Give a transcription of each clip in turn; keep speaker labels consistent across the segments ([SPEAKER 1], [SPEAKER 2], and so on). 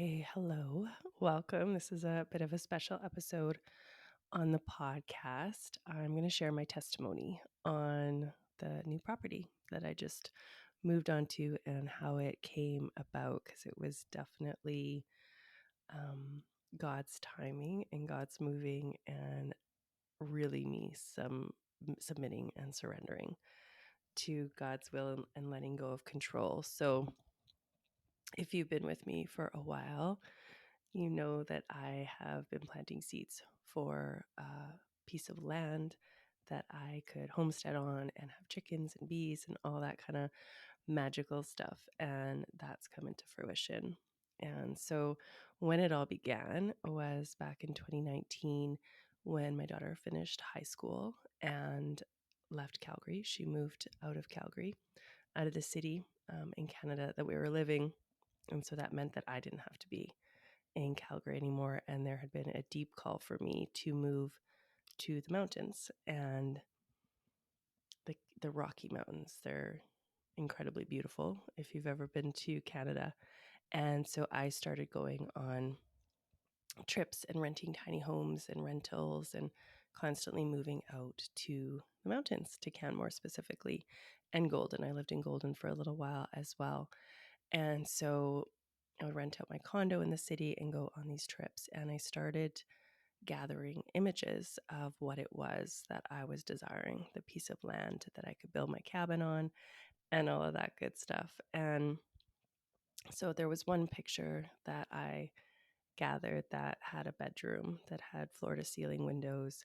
[SPEAKER 1] Okay, hello. Welcome. This is a bit of a special episode on the podcast. I'm going to share my testimony on the new property that I just moved onto and how it came about, because it was definitely God's timing and God's moving, and really me submitting and surrendering to God's will and letting go of control. So if you've been with me for a while, you know that I have been planting seeds for a piece of land that I could homestead on and have chickens and bees and all that kind of magical stuff. And that's come into fruition. And so when it all began was back in 2019 when my daughter finished high school and left Calgary. She moved out of Calgary, out of the city in Canada that we were living. And so that meant that I didn't have to be in Calgary anymore. And there had been a deep call for me to move to the mountains and the Rocky Mountains. They're incredibly beautiful if you've ever been to Canada. And so I started going on trips and renting tiny homes and rentals and constantly moving out to the mountains, to Canmore specifically, and Golden. I lived in Golden for a little while as well. And so I would rent out my condo in the city and go on these trips. And I started gathering images of what it was that I was desiring, the piece of land that I could build my cabin on and all of that good stuff. And so there was one picture that I gathered that had a bedroom that had floor to ceiling windows,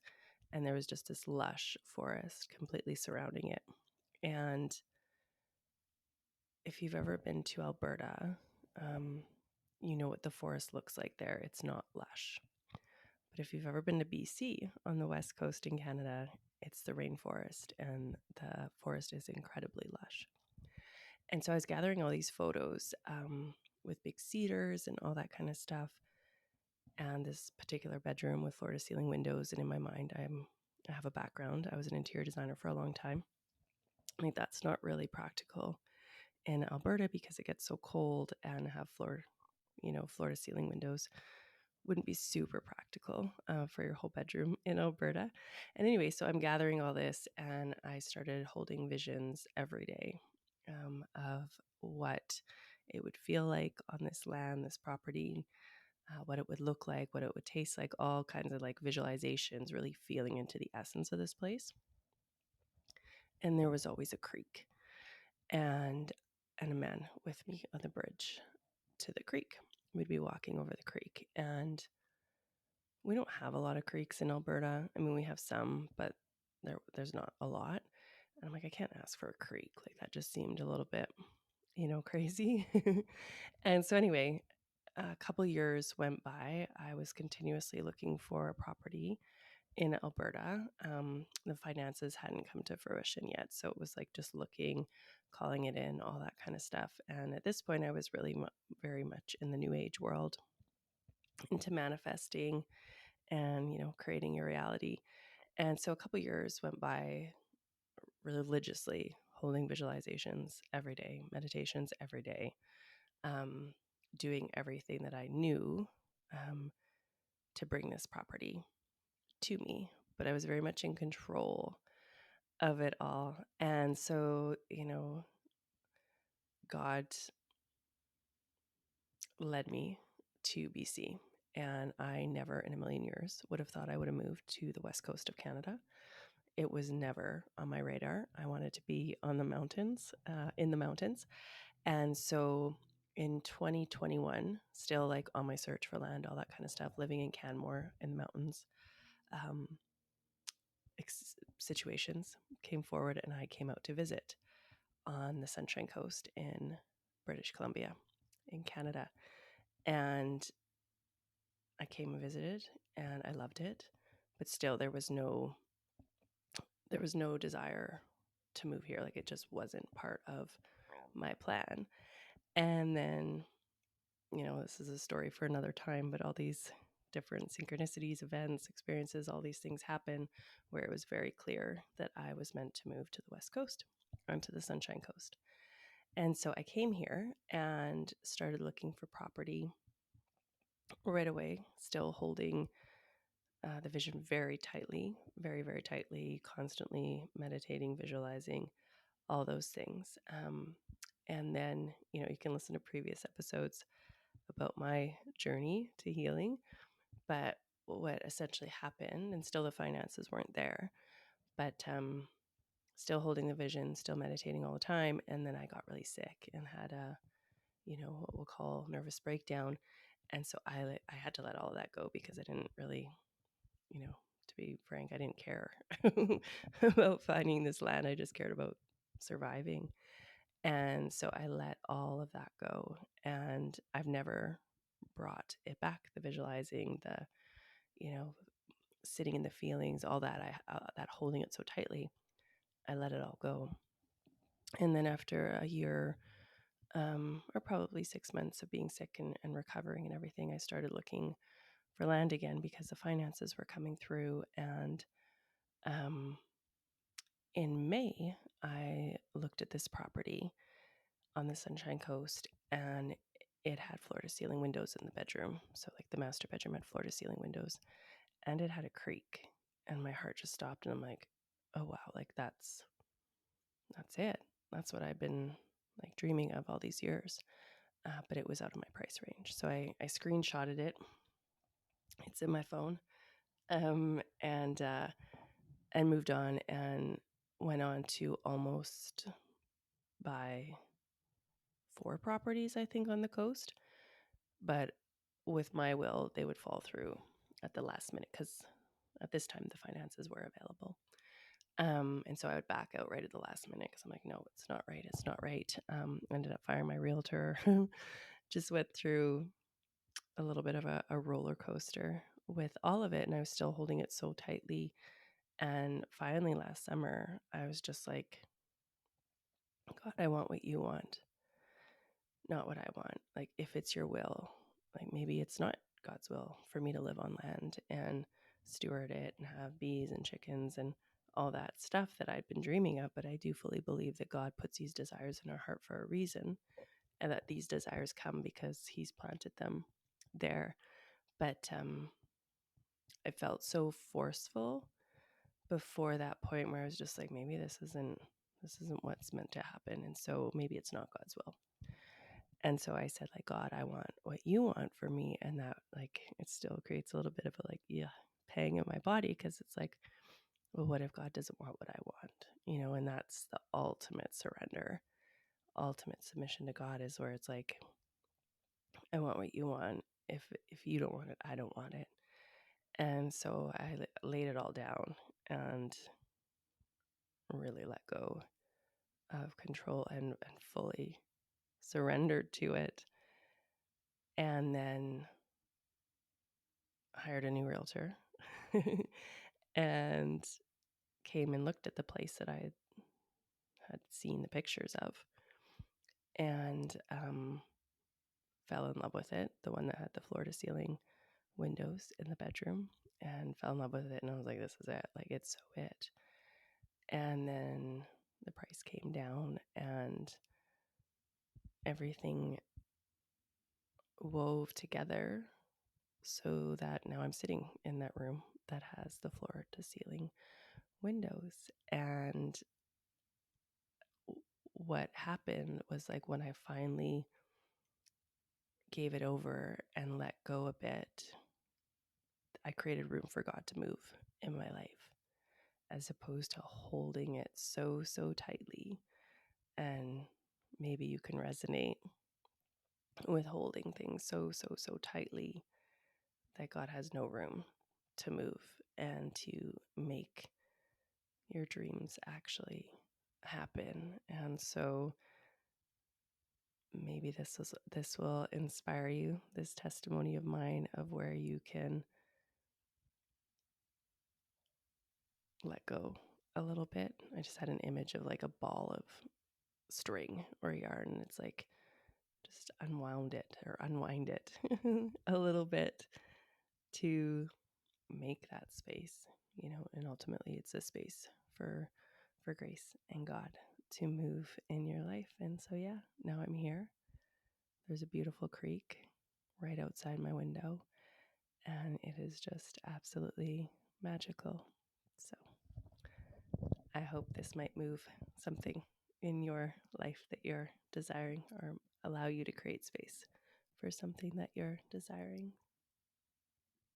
[SPEAKER 1] and there was just this lush forest completely surrounding it. And if you've ever been to Alberta, you know what the forest looks like there. It's not lush. But if you've ever been to BC on the west coast in Canada, it's the rainforest, and the forest is incredibly lush. And so I was gathering all these photos with big cedars and all that kind of stuff, and this particular bedroom with floor to ceiling windows. And in my mind, I have a background. I was an interior designer for a long time. I think that's not really practical in Alberta because it gets so cold, and have floor to ceiling windows wouldn't be super practical for your whole bedroom in Alberta. And anyway, so I'm gathering all this, and I started holding visions every day of what it would feel like on this land, this property, what it would look like, what it would taste like, all kinds of like visualizations, really feeling into the essence of this place. And there was always a creek and a man with me on the bridge to the creek. We'd be walking over the creek, and we don't have a lot of creeks in Alberta. I mean, we have some, but there's not a lot. And I'm like, I can't ask for a creek. Like, that just seemed a little bit, crazy. And so anyway, a couple years went by. I was continuously looking for a property in Alberta. The finances hadn't come to fruition yet. So it was like just looking, calling it in, all that kind of stuff. And at this point, I was really very much in the new age world, into manifesting and, creating your reality. And so a couple years went by religiously, holding visualizations every day, meditations every day, doing everything that I knew to bring this property to me. But I was very much in control of it all. And so, God led me to BC. And I never in a million years would have thought I would have moved to the west coast of Canada. It was never on my radar. I wanted to be on the mountains, in the mountains. And so in 2021, still like on my search for land, all that kind of stuff, living in Canmore in the mountains, situations came forward, and I came out to visit on the Sunshine Coast in British Columbia in Canada. And I came and visited, and I loved it. But still, there was no desire to move here. Like, it just wasn't part of my plan. And then, this is a story for another time, but all these different synchronicities, events, experiences, all these things happen where it was very clear that I was meant to move to the West Coast, onto the Sunshine Coast. And so I came here and started looking for property right away, still holding the vision very tightly, very, very tightly, constantly meditating, visualizing, all those things. And then, you can listen to previous episodes about my journey to healing. But what essentially happened, and still the finances weren't there, but still holding the vision, still meditating all the time. And then I got really sick and had a, what we'll call nervous breakdown. And so I had to let all of that go because I didn't really, to be frank, I didn't care about finding this land. I just cared about surviving. And so I let all of that go. And I've never brought it back, the visualizing, the, sitting in the feelings, all that, that holding it so tightly, I let it all go. And then after a year, or probably 6 months of being sick and recovering and everything, I started looking for land again because the finances were coming through. And in May, I looked at this property on the Sunshine Coast, and it had floor to ceiling windows in the bedroom. So like the master bedroom had floor to ceiling windows, and it had a creek, and my heart just stopped. And I'm like, oh wow, like that's it. That's what I've been like dreaming of all these years. But it was out of my price range. So I screenshotted it. It's in my phone. And moved on and went on to almost buy 4 properties, I think, on the coast. But with my will, they would fall through at the last minute because at this time the finances were available. And so I would back out right at the last minute because I'm like, no, it's not right. It's not right. Ended up firing my realtor. Just went through a little bit of a roller coaster with all of it. And I was still holding it so tightly. And finally last summer, I was just like, God, I want what you want, not what I want. Like, if it's your will, like maybe it's not God's will for me to live on land and steward it and have bees and chickens and all that stuff that I'd been dreaming of. But I do fully believe that God puts these desires in our heart for a reason, and that these desires come because He's planted them there. But I felt so forceful before that point where I was just like, maybe this isn't what's meant to happen, and so maybe it's not God's will. And so I said, like, God, I want what you want for me. And that, like, it still creates a little bit of a, like, pang in my body because it's like, well, what if God doesn't want what I want? And that's the ultimate surrender, ultimate submission to God is where it's like, I want what you want. If you don't want it, I don't want it. And so I laid it all down and really let go of control and fully surrendered to it. And then hired a new realtor and came and looked at the place that I had seen the pictures of, and fell in love with it, the one that had the floor to ceiling windows in the bedroom, and fell in love with it. And I was like, this is it. Like, it's so it. And then the price came down and everything wove together so that now I'm sitting in that room that has the floor to ceiling windows. And what happened was, like, when I finally gave it over and let go a bit, I created room for God to move in my life as opposed to holding it so tightly. And maybe you can resonate with holding things so tightly that God has no room to move and to make your dreams actually happen. And so maybe this will inspire you, this testimony of mine of where you can let go a little bit. I just had an image of like a ball of string or yarn, and it's like just unwind it a little bit to make that space, and ultimately it's a space for grace and God to move in your life. And so now I'm here. There's a beautiful creek right outside my window. And it is just absolutely magical. So I hope this might move something in your life that you're desiring, or allow you to create space for something that you're desiring.